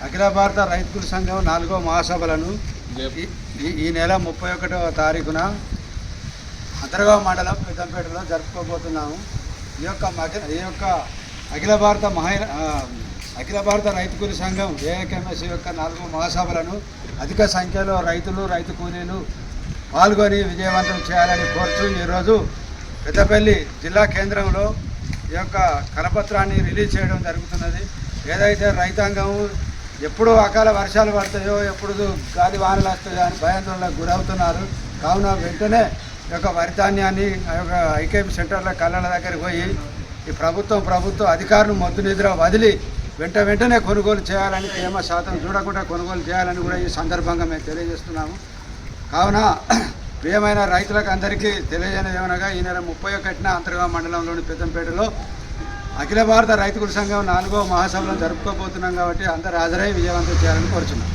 అఖిల భారత రైతుల సంఘం 4వ మహాసభలను ఈ నెల 31వ తారీఖున అంతర్గావ్ మండలం పెద్దంపేటలో జరుపుకోబోతున్నాము. ఈ యొక్క అఖిల భారత రైతు కూలీ సంఘం ఏఐకేఎంఎస్ యొక్క 4వ మహాసభలను అధిక సంఖ్యలో రైతు కూలీలు పాల్గొని విజయవంతం చేయాలని కోరుతూ ఈరోజు పెద్దపల్లి జిల్లా కేంద్రంలో ఈ యొక్క కరపత్రాన్ని రిలీజ్ చేయడం జరుగుతున్నది. ఏదైతే రైతాంగం ఎప్పుడు అకాల వర్షాలు పడతాయో, ఎప్పుడు గాలి వానలు వస్తాయో అని భయాందోళనకు గురవుతున్నారు. కావున వెంటనే ఈ యొక్క వరిధాన్యాన్ని ఆ యొక్క ఐకేపీ సెంటర్ల కళ్ళల దగ్గరికి పోయి ఈ ప్రభుత్వం అధికారులు మొద్దు నిద్ర వదిలి వెంటనే కొనుగోలు చేయాలని, తేమ శాతం చూడకుండా కొనుగోలు చేయాలని కూడా ఈ సందర్భంగా మేము తెలియజేస్తున్నాము. కావున ప్రియమైన రైతులకు అందరికీ తెలియజేయనిది ఏమనగా ఈ నెల 31న అంతర్గావ్ మండలంలోని పెద్దంపేటలో అఖిల భారత రైతు కూలీ సంఘం 4వ మహాసభలను జరుపుకోబోతున్నాం కాబట్టి అందరూ హాజరై విజయవంతం చేయాలని కోరుచున్నాం.